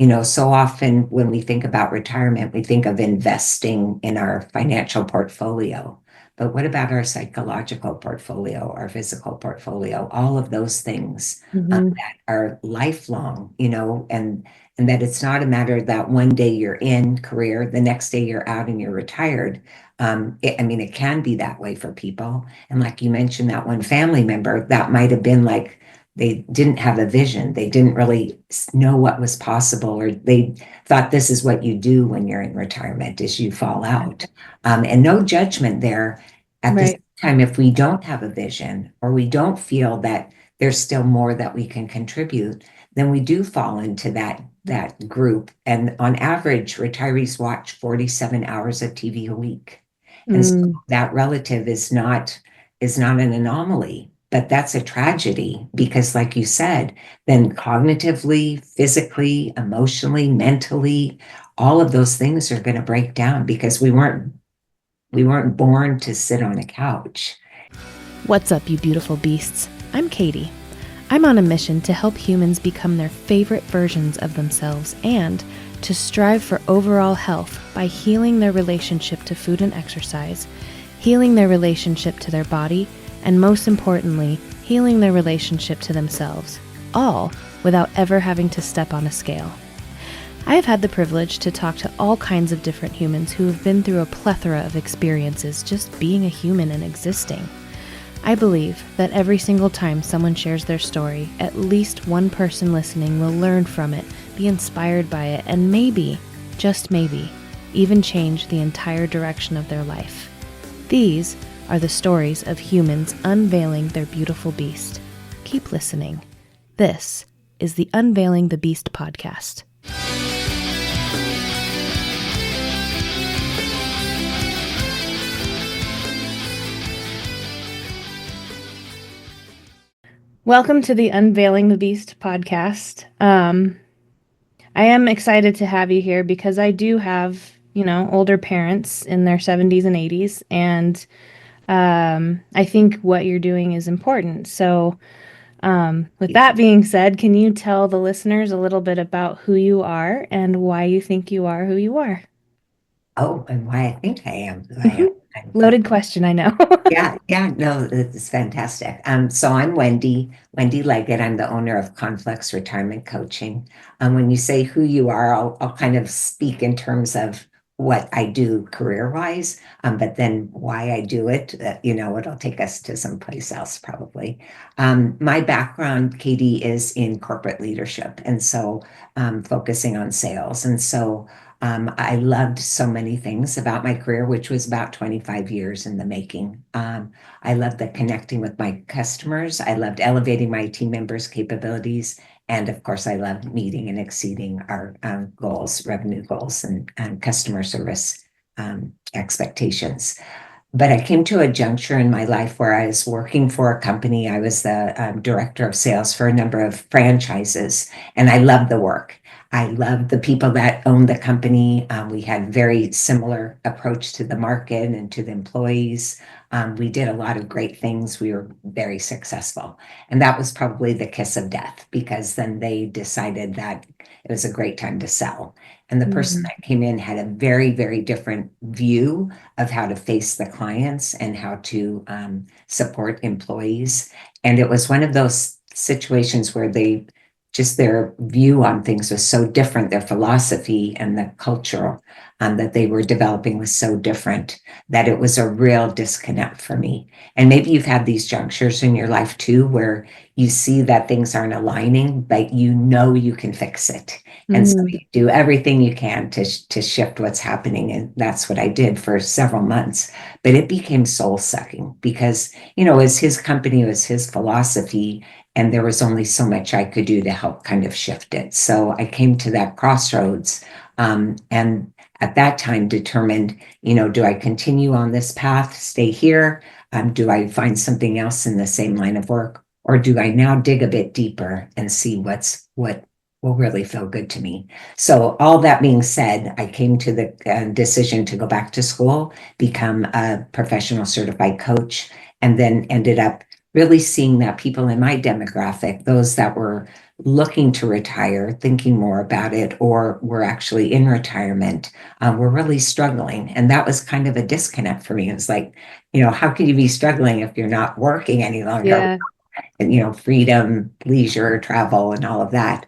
So often when we think about retirement, we think of investing in our financial portfolio. But what about our psychological portfolio, our physical portfolio, all of those things Hmm. that are lifelong, and that it's not a matter that one day you're in career, the next day you're out and you're retired. It can be that way for people. And like you mentioned, that one family member, that might have been like they didn't have a vision. They didn't really know what was possible, or they thought this is what you do when you're in retirement is you fall out. And no judgment there. At the same Right. time, if we don't have a vision or we don't feel that there's still more that we can contribute, then we do fall into that group. And on average, retirees watch 47 hours of TV a week. And so Mm, that relative is not an anomaly, but that's a tragedy because, like you said, then cognitively, physically, emotionally, mentally, all of those things are going to break down because we weren't born to sit on a couch. What's up, you beautiful beasts? I'm Katie. I'm on a mission to help humans become their favorite versions of themselves and to strive for overall health by healing their relationship to food and exercise, healing their relationship to their body, and most importantly, healing their relationship to themselves, all without ever having to step on a scale. I have had the privilege to talk to all kinds of different humans who have been through a plethora of experiences just being a human and existing. I believe that every single time someone shares their story, at least one person listening will learn from it, be inspired by it, and maybe, just maybe, even change the entire direction of their life. These are the stories of humans unveiling their beautiful beast. Keep listening. This is the Unveiling the Beast podcast. Welcome to the Unveiling the Beast podcast. I am excited to have you here because I do have, older parents in their 70s and 80s, and I think what you're doing is important. So, with that being said, can you tell the listeners a little bit about who you are and why you think you are who you are? Oh, and why I think I am who I Hmm. am. Loaded question, I know. Yeah, yeah, no, it's fantastic. So I'm Wendy Leggett. I'm the owner of Conflux Retirement Coaching. When you say who you are, I'll kind of speak in terms of what I do career-wise, but then why I do it, it'll take us to someplace else probably. My background, Katie, is in corporate leadership, and so focusing on sales. And so I loved so many things about my career, which was about 25 years in the making. I loved the connecting with my customers. I loved elevating my team members' capabilities. And of course, I loved meeting and exceeding our goals, revenue goals, and customer service expectations. But I came to a juncture in my life where I was working for a company. I was the director of sales for a number of franchises, and I loved the work. I loved the people that owned the company. We had very similar approach to the market and to the employees. We did a lot of great things. We were very successful. And that was probably the kiss of death because then they decided that it was a great time to sell. And the person Mhm. that came in had a very, very different view of how to face the clients and how to support employees. And it was one of those situations where their view on things was so different, their philosophy and the culture that they were developing was so different that it was a real disconnect for me. And maybe you've had these junctures in your life too, where you see that things aren't aligning, but you know you can fix it. And so Mhm. you do everything you can to shift what's happening. And that's what I did for several months. But it became soul sucking because, it was his company, it was his philosophy, and there was only so much I could do to help kind of shift it. So I came to that crossroads, and at that time determined, do I continue on this path, stay here? Do I find something else in the same line of work? Or do I now dig a bit deeper and see what will really feel good to me? So all that being said, I came to the decision to go back to school, become a professional certified coach, and then ended up really seeing that people in my demographic, those that were looking to retire, thinking more about it, or were actually in retirement, were really struggling. And that was kind of a disconnect for me. It was like, how can you be struggling if you're not working any longer? Yeah. And freedom, leisure, travel, and all of that.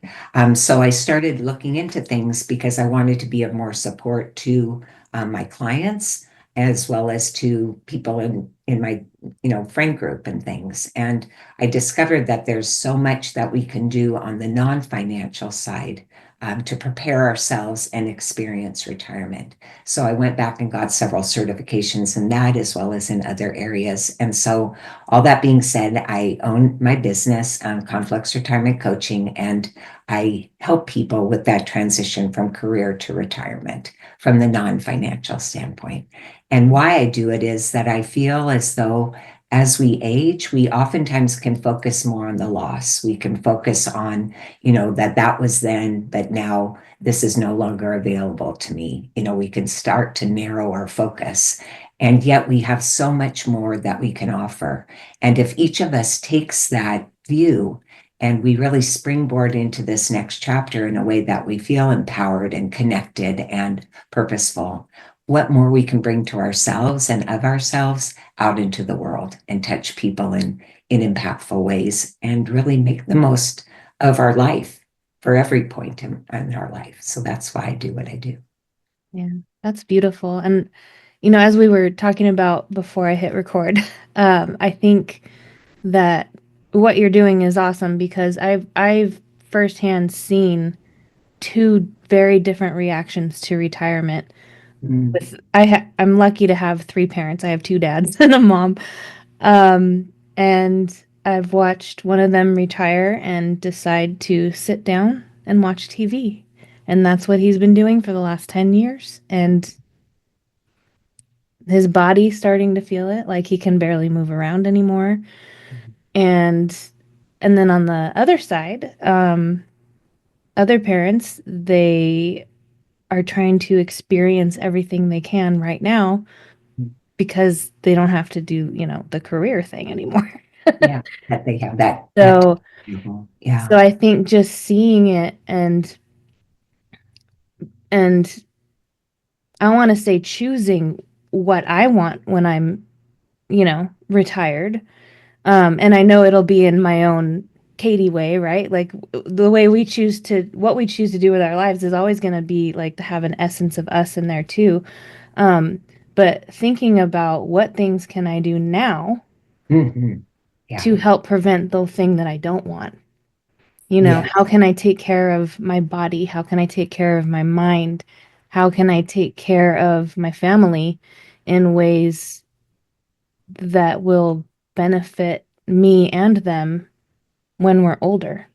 So I started looking into things because I wanted to be of more support to my clients as well as to people in my friend group and things. And I discovered that there's so much that we can do on the non-financial side to prepare ourselves and experience retirement. So I went back and got several certifications in that as well as in other areas. And so all that being said, I own my business, Conflux Retirement Coaching, and I help people with that transition from career to retirement from the non-financial standpoint. And why I do it is that I feel as though as we age, we oftentimes can focus more on the loss. We can focus on, that was then, but now this is no longer available to me. We can start to narrow our focus. And yet we have so much more that we can offer. And if each of us takes that view and we really springboard into this next chapter in a way that we feel empowered and connected and purposeful, what more we can bring to ourselves and of ourselves out into the world and touch people in impactful ways and really make the most of our life for every point in our life. So that's why I do what I do. Yeah, that's beautiful. And, as we were talking about before I hit record, I think that what you're doing is awesome because I've firsthand seen two very different reactions to retirement. Mm, I'm lucky to have three parents. I have two dads and a mom. And I've watched one of them retire and decide to sit down and watch TV. And that's what he's been doing for the last 10 years. And his body's starting to feel it, like he can barely move around anymore. And then on the other side, other parents, they are trying to experience everything they can right now because they don't have to do, the career thing anymore. yeah, that they have that. So Yeah. so I think just seeing it and I want to say choosing what I want when I'm, retired. And I know it'll be in my own Katie way, right? Like the way what we choose to do with our lives is always going to be like to have an essence of us in there too. Um, but thinking about what things can I do now Hmm. Yeah. to help prevent the thing that I don't want? Yeah. How can I take care of my body? How can I take care of my mind? How can I take care of my family in ways that will benefit me and them when we're older?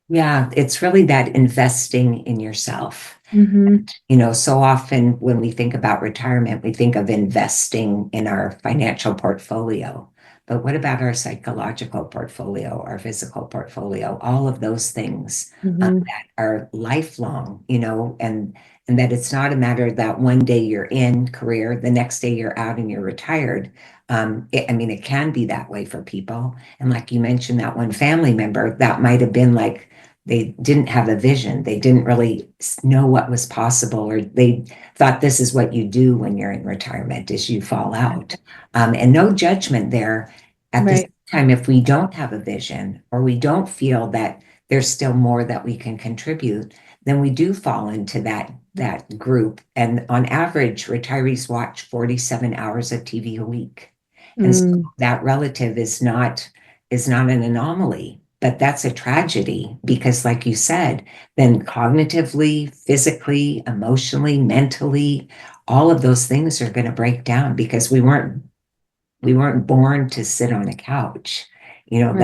Yeah. It's really that investing in yourself. Mm-hmm. So often when we think about retirement, we think of investing in our financial portfolio. But what about our psychological portfolio, our physical portfolio, all of those things Mm-hmm. that are lifelong, and that it's not a matter that one day you're in career, the next day you're out and you're retired. I mean, it can be that way for people. And like you mentioned, that one family member, that might have been like they didn't have a vision. They didn't really know what was possible, or they thought this is what you do when you're in retirement is you fall out. And no judgment there. At the same Right. time, if we don't have a vision or we don't feel that there's still more that we can contribute, then we do fall into that group. And on average, retirees watch 47 hours of TV a week. And so Mm, that relative is not an anomaly, but that's a tragedy because, like you said, then cognitively, physically, emotionally, mentally, all of those things are going to break down because we weren't born to sit on a couch. right.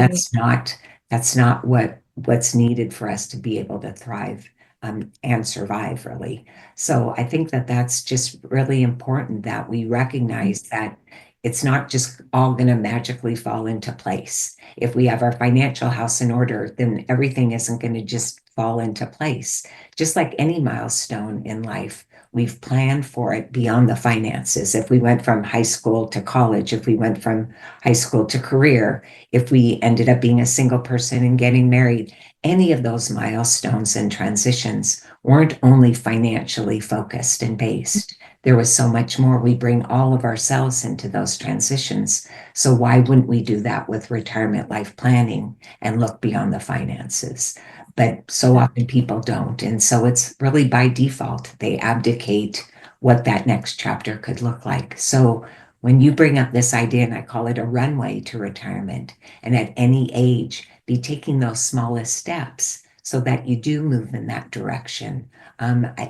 That's not what's needed for us to be able to thrive and survive, really. So I think that that's just really important that we recognize that it's not just all going to magically fall into place. If we have our financial house in order, then everything isn't going to just fall into place. Just like any milestone in life, we've planned for it beyond the finances. If we went from high school to college, if we went from high school to career, if we ended up being a single person and getting married, any of those milestones and transitions weren't only financially focused and based. There was so much more. We bring all of ourselves into those transitions. So why wouldn't we do that with retirement life planning and look beyond the finances? But so often people don't. And so it's really by default, they abdicate what that next chapter could look like. So when you bring up this idea, and I call it a runway to retirement, and at any age, be taking those smallest steps so that you do move in that direction.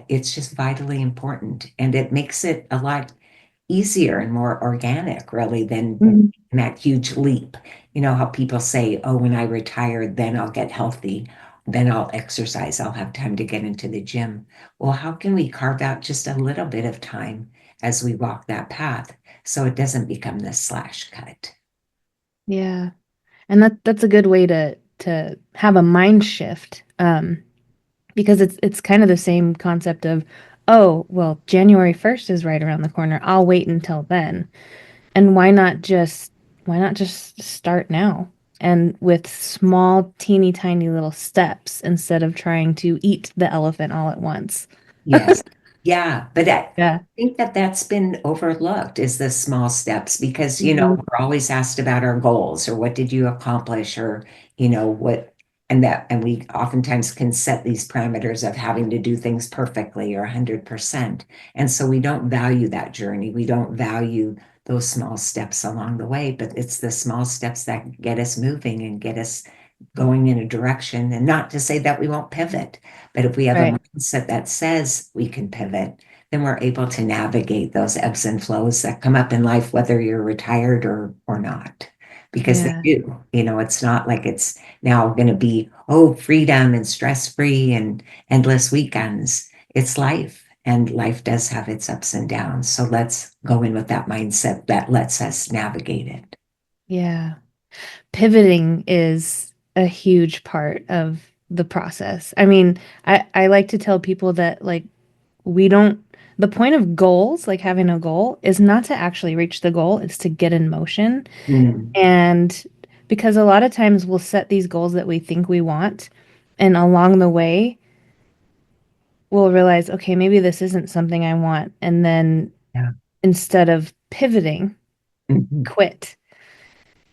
It's just vitally important. And it makes it a lot easier and more organic, really, than Mhm. that huge leap. You know how people say, oh, when I retire, then I'll get healthy, then I'll exercise, I'll have time to get into the gym. Well, how can we carve out just a little bit of time as we walk that path so it doesn't become this slash cut? Yeah. And that's a good way to have a mind shift. Because it's kind of the same concept of, oh, well, January 1st is right around the corner. I'll wait until then. And why not just start now? And with small, teeny tiny little steps instead of trying to eat the elephant all at once. Yes. Yeah. But I Yeah. think that that's been overlooked is the small steps because, Mhm. we're always asked about our goals or what did you accomplish or, what, and we oftentimes can set these parameters of having to do things perfectly or 100%. And so we don't value that journey. We don't value those small steps along the way, but it's the small steps that get us moving and get us going in a direction. And not to say that we won't pivot, but if we have a Right. mindset that says we can pivot, then we're able to navigate those ebbs and flows that come up in life, whether you're retired or not. Because they Yeah. do, it's not like it's now going to be, oh, freedom and stress free and endless weekends. It's life, and life does have its ups and downs. So let's go in with that mindset that lets us navigate it. Yeah. Pivoting is a huge part of the process. I mean, I like to tell people that like we don't the point of goals, like having a goal, is not to actually reach the goal, it's to get in motion. Mm, And because a lot of times we'll set these goals that we think we want, and along the way, we'll realize, okay, maybe this isn't something I want. And then yeah. instead of pivoting, Mhm. quit.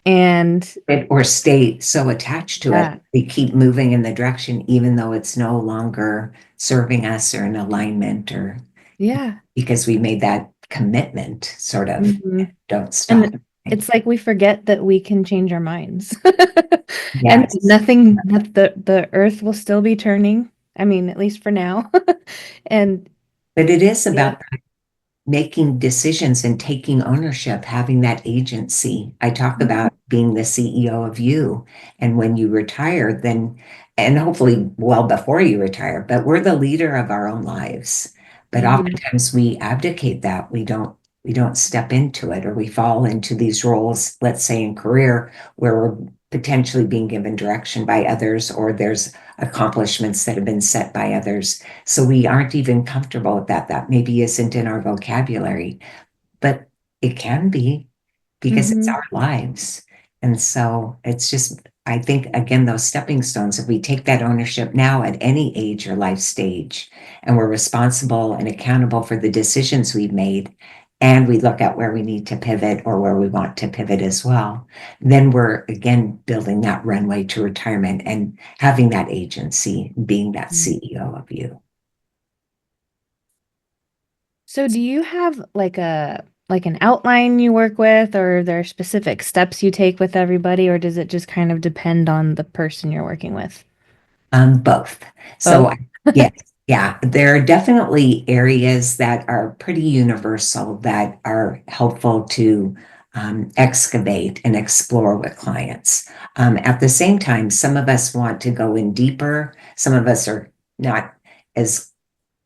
And Or stay so attached to it. yeah, We keep moving in the direction, even though it's no longer serving us or in alignment, or yeah. because we made that commitment, sort of. Mhm. Don't stop. And it's like we forget that we can change our minds. And Yes. nothing, that the earth will still be turning. I mean, at least for now. And But it is yeah. about making decisions and taking ownership, having that agency. I talk Mhm. about being the CEO of you. And when you retire, then, and hopefully well before you retire, but we're the leader of our own lives. But Mhm. oftentimes we abdicate that. We don't step into it, or we fall into these roles, let's say in career, where we're potentially being given direction by others, or there's accomplishments that have been set by others, so we aren't even comfortable with that. That maybe isn't in our vocabulary, but it can be because it's Mhm. our lives. And so it's just, I think, again, those stepping stones, if we take that ownership now at any age or life stage, and we're responsible and accountable for the decisions we've made, and we look at where we need to pivot or where we want to pivot as well, then we're again building that runway to retirement and having that agency, being that CEO of you. So do you have like an outline you work with, or are there specific steps you take with everybody, or does it just kind of depend on the person you're working with? Both. So, Both. yes, yeah, there are definitely areas that are pretty universal that are helpful to excavate and explore with clients. At the same time, some of us want to go in deeper. Some of us are not as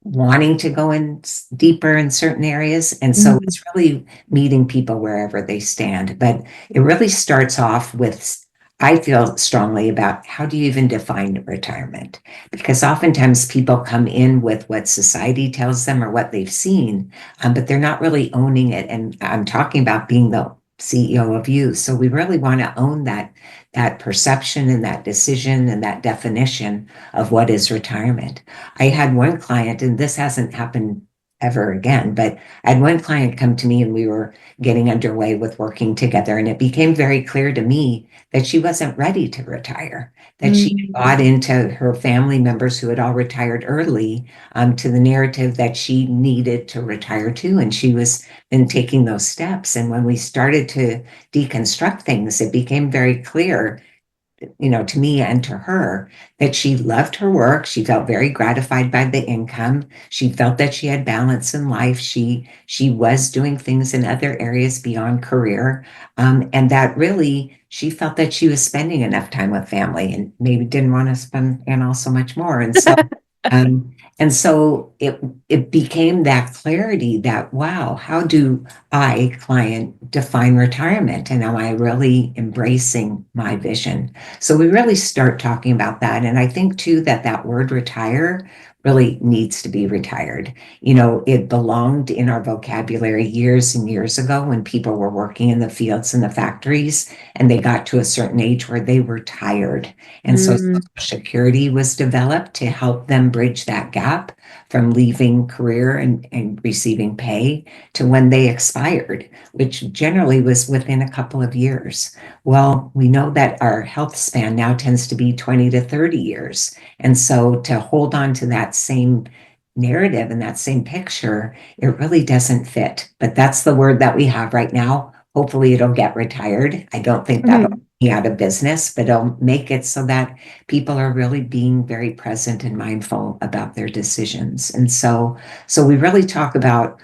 wanting to go in deeper in certain areas. And so Mhm. it's really meeting people wherever they stand. But it really starts off with I feel strongly about how do you even define retirement? Because oftentimes people come in with what society tells them or what they've seen, but they're not really owning it. And I'm talking about being the CEO of you. So we really want to own that perception and that decision and that definition of what is retirement. I had one client, and this hasn't happened ever again, but I had one client come to me and we were getting underway with working together, and it became very clear to me that she wasn't ready to retire, that she Mm. bought into her family members who had all retired early, to the narrative that she needed to retire too. And she was then taking those steps. And when we started to deconstruct things, it became very clear, to me and to her, that she loved her work. She felt very gratified by the income. She felt that she had balance in life. She was doing things in other areas beyond career, and that really she felt that she was spending enough time with family and maybe didn't want to spend so much more. And so it became that clarity that, wow, how do I, client, define retirement, and am I really embracing my vision? So we really start talking about that. And I think too that that word retire really needs to be retired. It belonged in our vocabulary years and years ago when people were working in the fields and the factories and they got to a certain age where they were tired. And so Mm. Social Security was developed to help them bridge that gap from leaving career and receiving pay to when they expired, which generally was within a couple of years. Well, we know that our health span now tends to be 20 to 30 years. And so to hold on to that same narrative and that same picture, it really doesn't fit. But that's the word that we have right now. Hopefully, it'll get retired. I don't think that'll Mhm. be out of business, but it'll make it so that people are really being very present and mindful about their decisions. And so we really talk about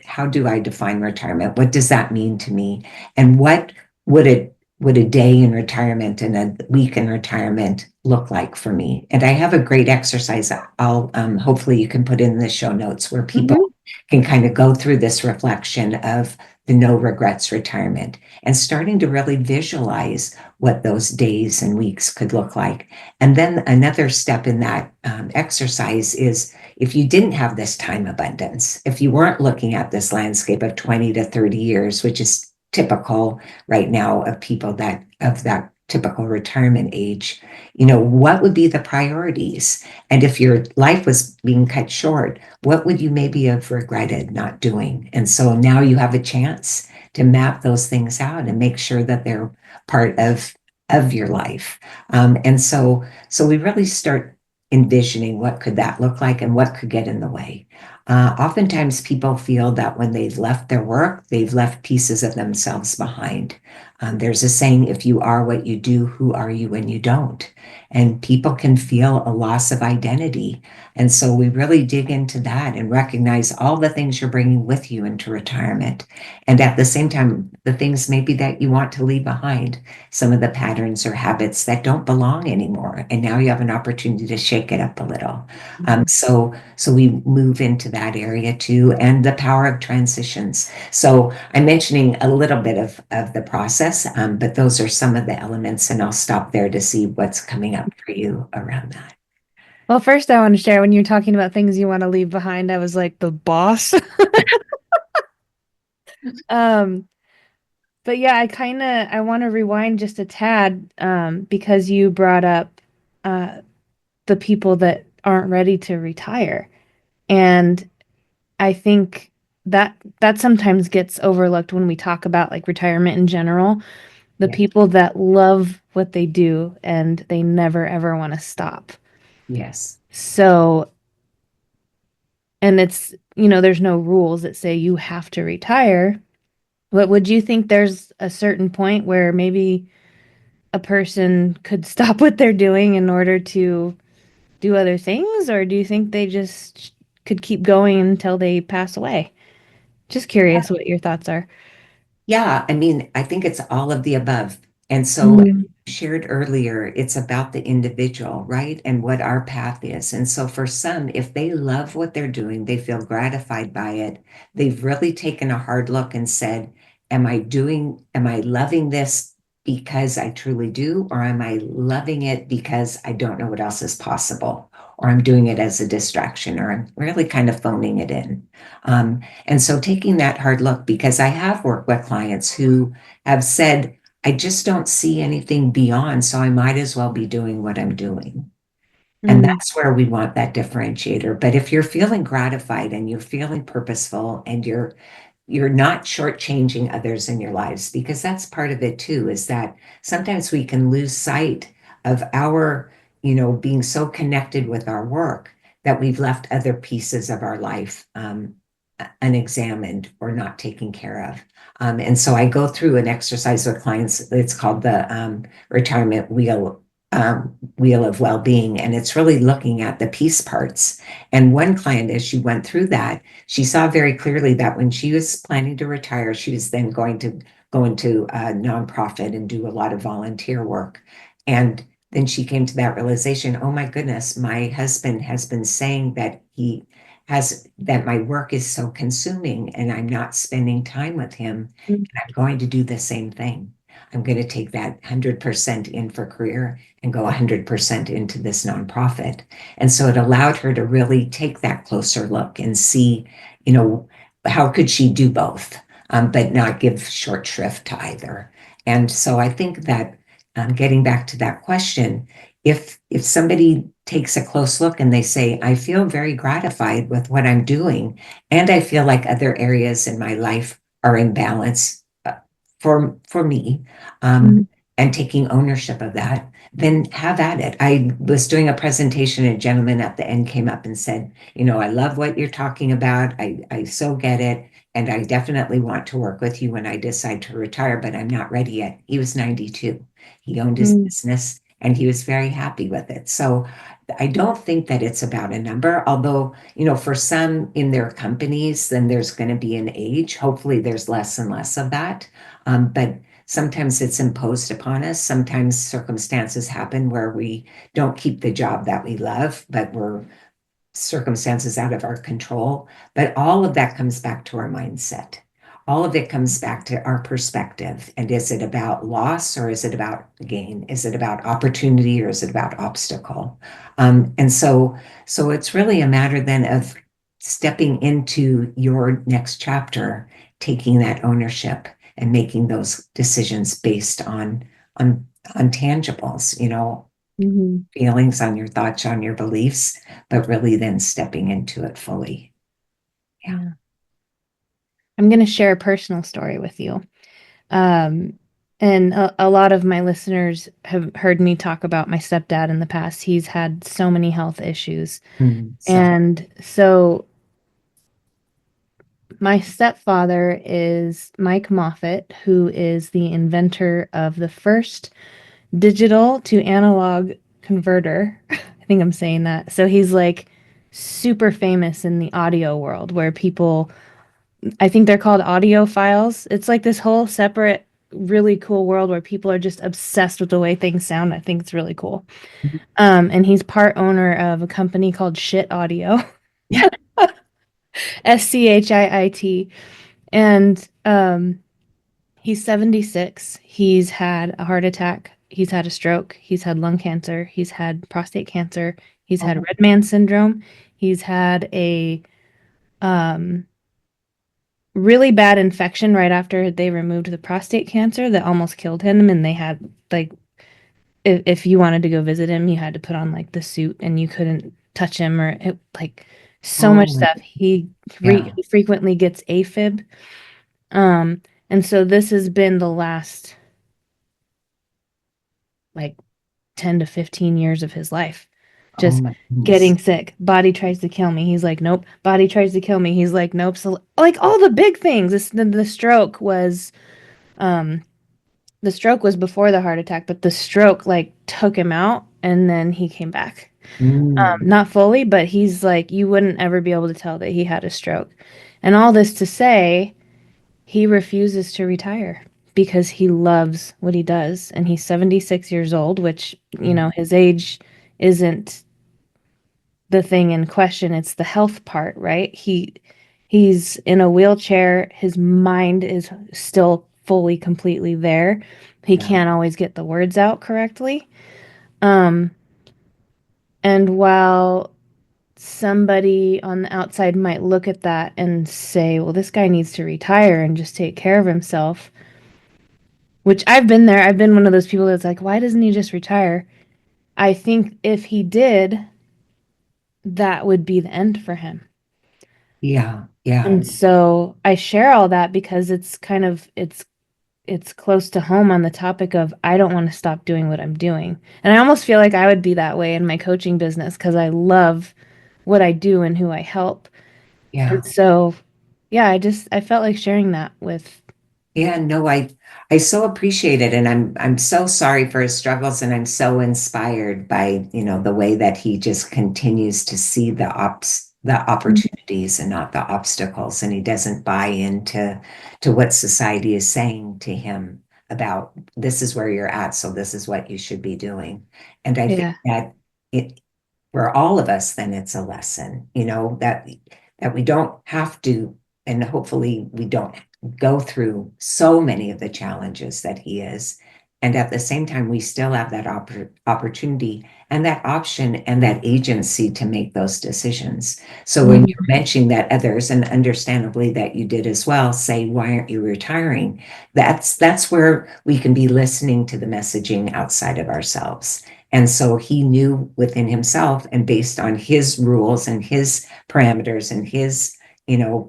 how do I define retirement? What does that mean to me? And what would a day in retirement and a week in retirement look like for me? And I have a great exercise I'll hopefully you can put in the show notes where people Mhm. can kind of go through this reflection of the no regrets retirement and starting to really visualize what those days and weeks could look like. And then another step in that exercise is if you didn't have this time abundance, if you weren't looking at this landscape of 20 to 30 years, which is typical right now of people that of that typical retirement age, what would be the priorities? And if your life was being cut short, what would you maybe have regretted not doing? And so now you have a chance to map those things out and make sure that they're part of your life. And so we really start envisioning what could that look like and what could get in the way. Oftentimes people feel that when they've left their work, they've left pieces of themselves behind. There's a saying, if you are what you do, who are you when you don't? And people can feel a loss of identity. And so we really dig into that and recognize all the things you're bringing with you into retirement. And at the same time, the things maybe that you want to leave behind, some of the patterns or habits that don't belong anymore. And now you have an opportunity to shake it up a little. So we move into that area too, and the power of transitions. So I'm mentioning a little bit of the process, but those are some of the elements, and I'll stop there to see what's coming up for you around that. Well, first I want to share when you're talking about things you want to leave behind, I was like the boss. Um, but yeah, I want to rewind just a tad because you brought up uh the people that aren't ready to retire. And I think that sometimes gets overlooked when we talk about like retirement in general. The Yeah. people that love what they do and they never ever want to stop. Yes. So, and there's no rules that say you have to retire. But would you think there's a certain point where maybe a person could stop what they're doing in order to do other things? Or do you think they just could keep going until they pass away? Just curious what your thoughts are. Yeah, I mean, I think it's all of the above. And so, as Mm. you shared earlier, it's about the individual, right? And what our path is. And so, for some, if they love what they're doing, they feel gratified by it, they've really taken a hard look and said, am I loving this because I truly do, or am I loving it because I don't know what else is possible, or I'm doing it as a distraction, or I'm really kind of phoning it in? And so taking that hard look, because I have worked with clients who have said, I just don't see anything beyond, so I might as well be doing what I'm doing. And Mm, that's where we want that differentiator. But if you're feeling gratified and you're feeling purposeful and you're not shortchanging others in your lives, because that's part of it too, is that sometimes we can lose sight of our, being so connected with our work that we've left other pieces of our life unexamined or not taken care of. And so I go through an exercise with clients. It's called the retirement wheel of well-being, and it's really looking at the piece parts. And one client, as she went through that, she saw very clearly that when she was planning to retire, she was then going to go into a nonprofit and do a lot of volunteer work. And then she came to that realization, oh my goodness, my husband has been saying that my work is so consuming and I'm not spending time with him. mm, And I'm going to do the same thing. I'm going to take that 100% in for career and go 100% into this nonprofit. And so it allowed her to really take that closer look and see, you know, how could she do both, but not give short shrift to either. And so I think that getting back to that question, if somebody takes a close look and they say, I feel very gratified with what I'm doing, and I feel like other areas in my life are in balance for me, mm, and taking ownership of that, then have at it. I was doing a presentation, and a gentleman at the end came up and said, I love what you're talking about. I so get it. And I definitely want to work with you when I decide to retire, but I'm not ready yet. He was 92. He owned his mm, business and he was very happy with it. So I don't think that it's about a number, although, for some in their companies, then there's going to be an age. Hopefully, there's less and less of that. But sometimes it's imposed upon us. Sometimes circumstances happen where we don't keep the job that we love, but we're circumstances out of our control. But all of that comes back to our mindset. All of it comes back to our perspective. And is it about loss or is it about gain? Is it about opportunity or is it about obstacle? And so it's really a matter then of stepping into your next chapter, taking that ownership and making those decisions based on on tangibles, mhm. feelings, on your thoughts, on your beliefs, but really then stepping into it fully. Yeah. Yeah. I'm going to share a personal story with you. Um, and a lot of my listeners have heard me talk about my stepdad in the past. He's had so many health issues. So, And so my stepfather is Mike Moffat, who is the inventor of the first digital to analog converter. I think I'm saying that. So he's like super famous in the audio world where people, I think they're called audiophiles. It's like this whole separate, really cool world where people are just obsessed with the way things sound. I think it's really cool. And he's part owner of a company called Schiit Audio, yeah. Schiit. And he's 76. He's had a heart attack. He's had a stroke. He's had lung cancer. He's had prostate cancer. He's had Oh, red man syndrome. He's had a um, really bad infection right after they removed the prostate cancer that almost killed him. And they had like, if you wanted to go visit him, you had to put on like the suit and you couldn't touch him or it, like so much oh, stuff. yeah. He frequently gets AFib. Um, and so this has been the last like 10 to 15 years of his life. Oh Just my goodness. getting sick. Body tries to kill me. He's like, nope. Body tries to kill me. He's like, nope. So like all the big things. The stroke was um the stroke was before the heart attack, but the stroke like took him out and then he came back. Mm, Not fully, but he's like, you wouldn't ever be able to tell that he had a stroke. And all this to say, he refuses to retire because he loves what he does. And he's 76 years old, which, his age isn't the thing in question. It's the health part, right? He's in a wheelchair. His mind is still fully, completely there. He Yeah. can't always get the words out correctly. Um, and while somebody on the outside might look at that and say, well, this guy needs to retire and just take care of himself, which I've been there. I've been one of those people that's like, why doesn't he just retire? I think if he did, that would be the end for him. Yeah. Yeah. And so I share all that because it's kind of it's close to home on the topic of I don't want to stop doing what I'm doing. And I almost feel like I would be that way in my coaching business because I love what I do and who I help. And Yeah. so yeah, I felt like sharing that with Yeah, no, I so appreciate it, and I'm so sorry for his struggles, and I'm so inspired by, the way that he just continues to see the opportunities and not the obstacles, and he doesn't buy into to what society is saying to him about this is where you're at, so this is what you should be doing. And I think yeah. that it for all of us, then it's a lesson, that we don't have to, and hopefully we don't go through so many of the challenges that he is. And at the same time, we still have that opportunity and that option and that agency to make those decisions. So when you're mentioning that others, and understandably that you did as well, say, why aren't you retiring? That's where we can be listening to the messaging outside of ourselves. And so he knew within himself, and based on his rules and his parameters and his,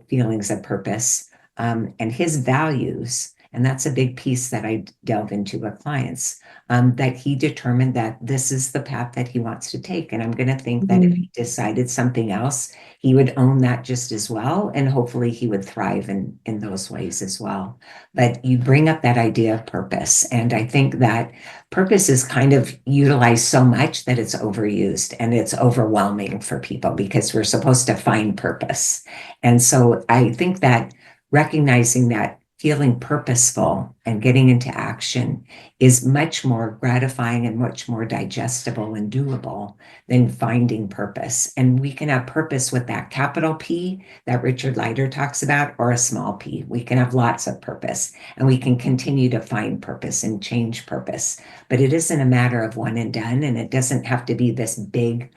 feelings of purpose, and his values. And that's a big piece that I delve into with clients, that he determined that this is the path that he wants to take. And I'm going to think that if Mhm. he decided something else, he would own that just as well. And hopefully he would thrive in those ways as well. But you bring up that idea of purpose. And I think that purpose is kind of utilized so much that it's overused and it's overwhelming for people because we're supposed to find purpose. And so I think that recognizing that feeling purposeful and getting into action is much more gratifying and much more digestible and doable than finding purpose. And we can have purpose with that capital P that Richard Leider talks about, or a small p. We can have lots of purpose and we can continue to find purpose and change purpose. But it isn't a matter of one and done, and it doesn't have to be this big,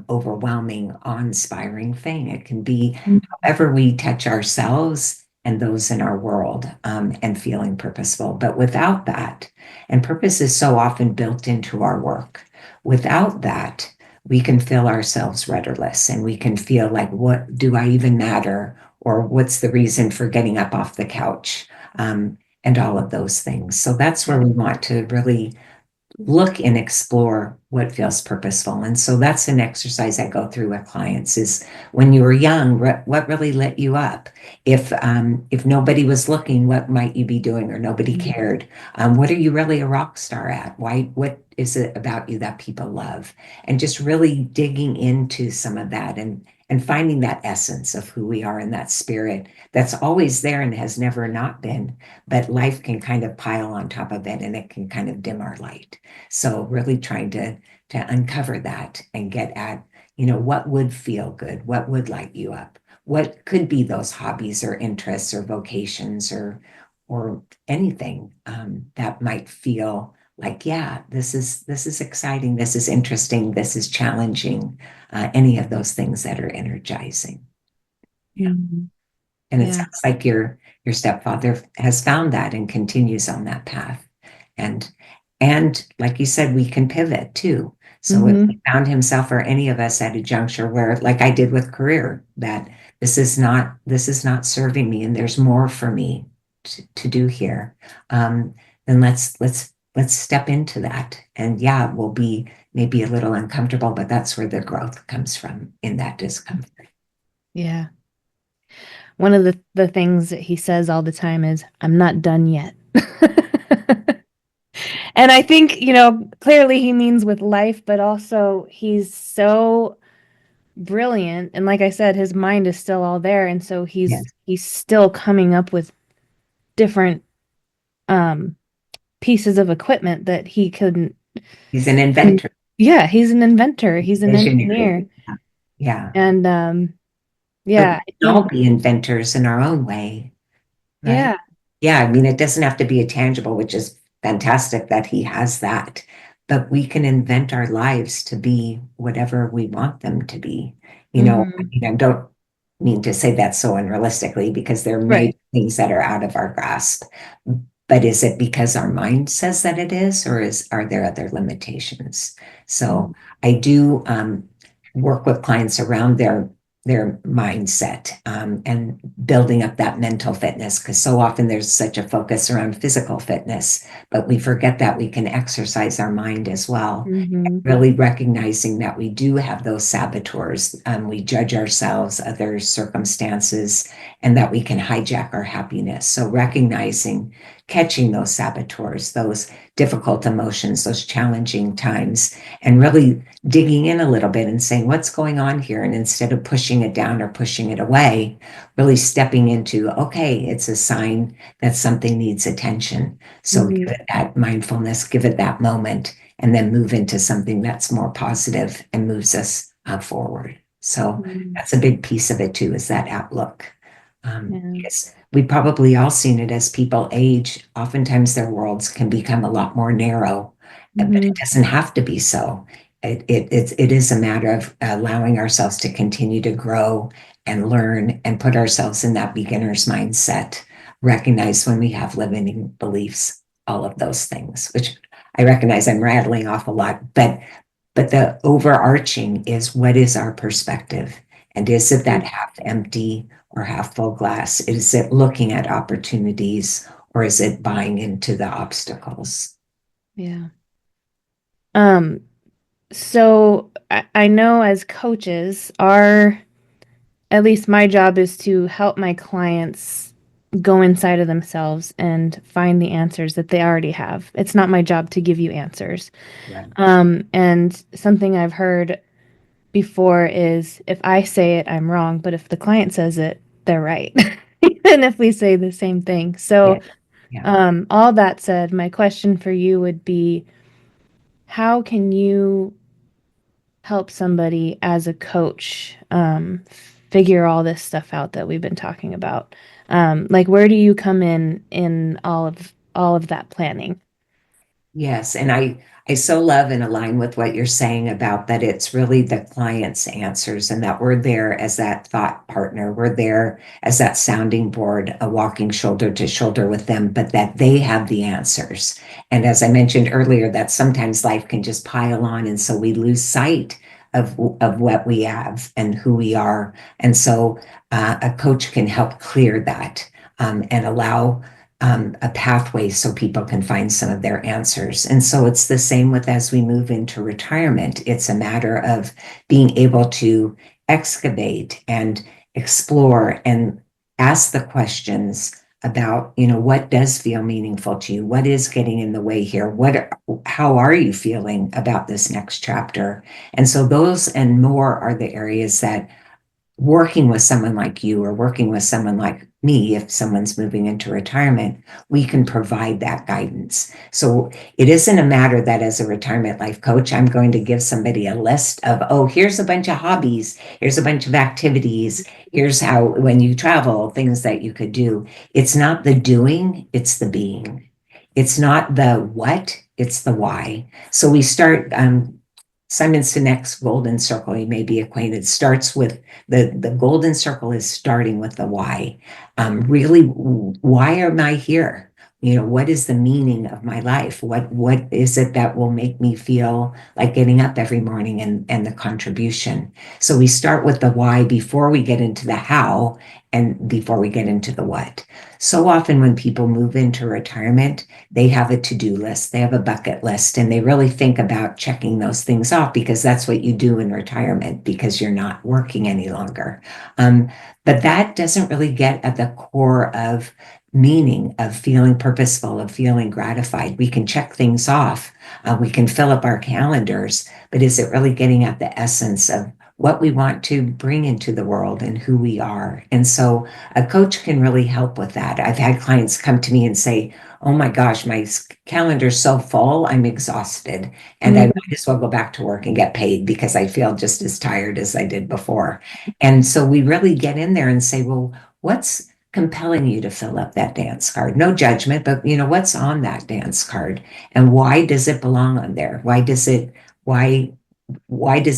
overwhelming, awe-inspiring thing. It can be however we touch ourselves and those in our world, and feeling purposeful. But without that, and purpose is so often built into our work, without that, we can feel ourselves rudderless and we can feel like, what do I even matter? Or what's the reason for getting up off the couch? And all of those things. So that's where we want to really look and explore what feels purposeful. And so that's an exercise I go through with clients is when you were young, what really lit you up? If nobody was looking, what might you be doing or nobody cared? What are you really a rock star at? What is it about you that people love? And just really digging into some of that and finding that essence of who we are in that spirit that's always there and has never not been, but life can kind of pile on top of it and it can kind of dim our light. So really trying to uncover that and get at, what would feel good, what would light you up, what could be those hobbies or interests or vocations or anything, that might feel like, yeah, this is exciting, this is interesting, this is challenging, any of those things that are energizing. Yeah. Mhm. And it Yeah. sounds like your stepfather has found that and continues on that path. And and like you said, we can pivot too. So if Hmm. he found himself or any of us at a juncture where, like I did with career, that this is not serving me and there's more for me to do here, then let's step into that. And yeah, we'll be maybe a little uncomfortable, but that's where the growth comes from in that discomfort. Yeah. One of the things that he says all the time is, I'm not done yet. And I think, clearly he means with life, but also he's so brilliant. And like I said, his mind is still all there. And so he's Yes, he's still coming up with different um pieces of equipment that he couldn't. he's an And inventor, yeah, he's an inventor, he's an visionary. engineer. Yeah. And But yeah, we I can all think be inventors in our own way, right? yeah. Yeah, I mean, it doesn't have to be a tangible, which is fantastic that he has that. But we can invent our lives to be whatever we want them to be. I Hmm. mean, I don't mean to say that so unrealistically because there may Right. be things that are out of our grasp. But is it because our mind says that it is, or are there other limitations? So Mm-hmm. I do work with clients around their mindset and building up that mental fitness because so often there's such a focus around physical fitness, but we forget that we can exercise our mind as well. Mm-hmm. Really recognizing that we do have those saboteurs. We judge ourselves, others, circumstances, and that we can hijack our happiness. So recognizing, catching those saboteurs, those difficult emotions, those challenging times, and really digging in a little bit and saying, what's going on here? And instead of pushing it down or pushing it away, really stepping into, okay, it's a sign that something needs attention. So Mm-hmm. give it that mindfulness, give it that moment, and then move into something that's more positive and moves us forward. So Mm-hmm. that's a big piece of it too, is that outlook. Yeah. Because we probably all seen it as people age, oftentimes their worlds can become a lot more narrow, but Mm-hmm. it doesn't have to be so. It is a matter of allowing ourselves to continue to grow and learn and put ourselves in that beginner's mindset, recognize when we have limiting beliefs, all of those things, which I recognize I'm rattling off a lot, but the overarching is what is our perspective? And is it that half empty or half full glass? Is it looking at opportunities or is it buying into the obstacles? Yeah. Um, so I know as coaches, at least my job is to help my clients go inside of themselves and find the answers that they already have. It's not my job to give you answers. Right. And something I've heard before is if I say it, I'm wrong, but if the client says it, they're right. Even if we say the same thing. Yeah. So, Yeah. all that said, my question for you would be, how can you help somebody as a coach figure all this stuff out that we've been talking about? Like where do you come in all of that planning? Yes, and I so love and align with what you're saying about that it's really the client's answers and that we're there as that thought partner. We're there as that sounding board, a walking shoulder to shoulder with them, but that they have the answers. And as I mentioned earlier, that sometimes life can just pile on, and so we lose sight of what we have and who we are. And so a coach can help clear that and allow a pathway so people can find some of their answers. And so it's the same with as we move into retirement. It's a matter of being able to excavate and explore and ask the questions about, what does feel meaningful to you? What is getting in the way here? How are you feeling about this next chapter? And so those and more are the areas that working with someone like you or working with someone like me, if someone's moving into retirement, we can provide that guidance. So it isn't a matter that as a retirement life coach, I'm going to give somebody a list of, oh, here's a bunch of hobbies, here's a bunch of activities, here's how, when you travel, things that you could do. It's not the doing, it's the being. It's not the what, it's the why. So we start, Simon Sinek's golden circle, you may be acquainted, starts with the golden circle is starting with the why. Really, why am I here? What is the meaning of my life? What is it that will make me feel like getting up every morning and the contribution? So we start with the why before we get into the how and before we get into the what. So often when people move into retirement, they have a to-do list, they have a bucket list, and they really think about checking those things off because that's what you do in retirement because you're not working any longer. But that doesn't really get at the core of meaning, of feeling purposeful, of feeling gratified. We can check things off, we can fill up our calendars, but is it really getting at the essence of what we want to bring into the world and who we are? And so a coach can really help with that. I've had clients come to me and say, oh my gosh, my calendar's so full, I'm exhausted. And I Mm-hmm. might as well go back to work and get paid because I feel just as tired as I did before. And so we really get in there and say, well, compelling you to fill up that dance card? No judgment, but what's on that dance card, and why does it belong on there? Why does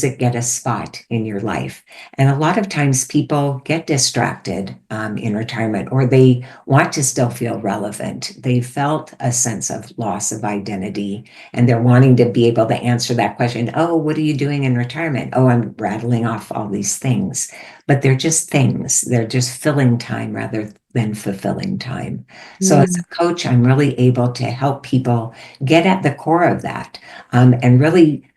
it get a spot in your life? And a lot of times people get distracted in retirement, or they want to still feel relevant. They felt a sense of loss of identity, and they're wanting to be able to answer that question. Oh, what are you doing in retirement? Oh, I'm rattling off all these things, but they're just things. They're just filling time rather than fulfilling time. So as Mm. a coach, I'm really able to help people get at the core of that, and really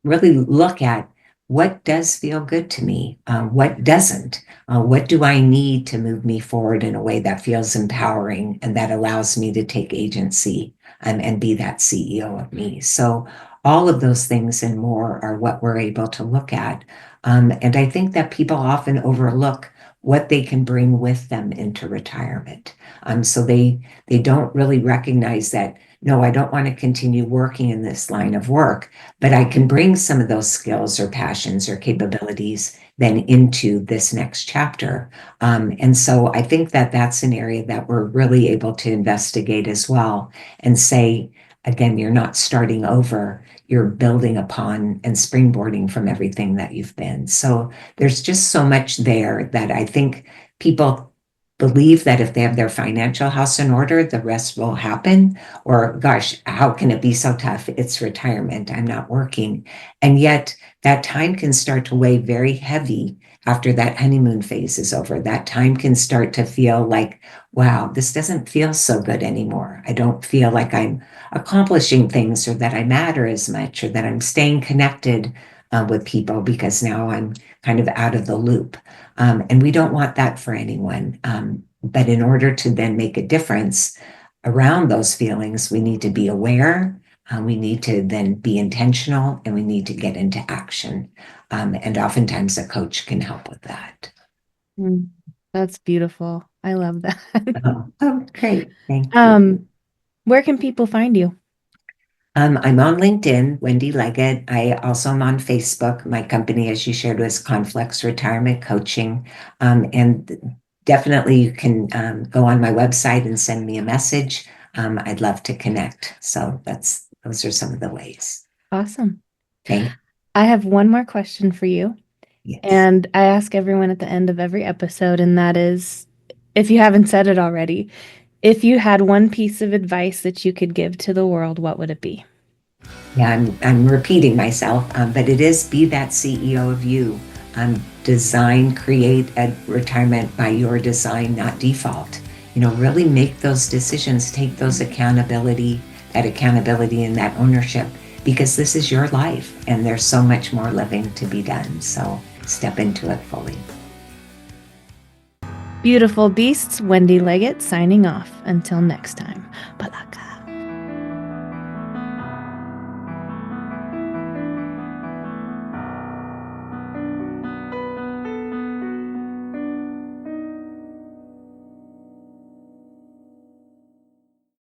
look at what does feel good to me, what doesn't, what do I need to move me forward in a way that feels empowering and that allows me to take agency, and be that CEO of me. So all of those things and more are what we're able to look at. And I think that people often overlook what they can bring with them into retirement. So they don't really recognize that, no, I don't want to continue working in this line of work, but I can bring some of those skills or passions or capabilities then into this next chapter. And so I think that that's an area that we're really able to investigate as well, and say, again, you're not starting over, you're building upon and springboarding from everything that you've been. So there's just so much there that I think people believe that if they have their financial house in order, the rest will happen. Or, gosh, how can it be so tough? It's retirement. I'm not working. And yet that time can start to weigh very heavy after that honeymoon phase is over. That time can start to feel like, wow, this doesn't feel so good anymore. I don't feel like I'm accomplishing things, or that I matter as much, or that I'm staying connected with people, because now I'm kind of out of the loop. And we don't want that for anyone. But in order to then make a difference around those feelings, we need to be aware, we need to then be intentional, and we need to get into action. And oftentimes a coach can help with that. Mm. That's beautiful. I love that. Oh, great. Thank you. Where can people find you? I'm on LinkedIn, Wendy Leggett. I also am on Facebook. My company, as you shared, was Conflux Retirement Coaching. And definitely you can go on my website and send me a message. I'd love to connect. So those are some of the ways. Awesome. Thank I have one more question for you. Yes. And I ask everyone at the end of every episode, and that is, if you haven't said it already, if you had one piece of advice that you could give to the world, what would it be? Yeah, I'm repeating myself, but it is be that CEO of you. Design, create a retirement by your design, not default. Really make those decisions, take those that accountability and that ownership, because this is your life and there's so much more living to be done. So step into it fully. Beautiful beasts, Wendy Leggett signing off. Until next time. Palaka.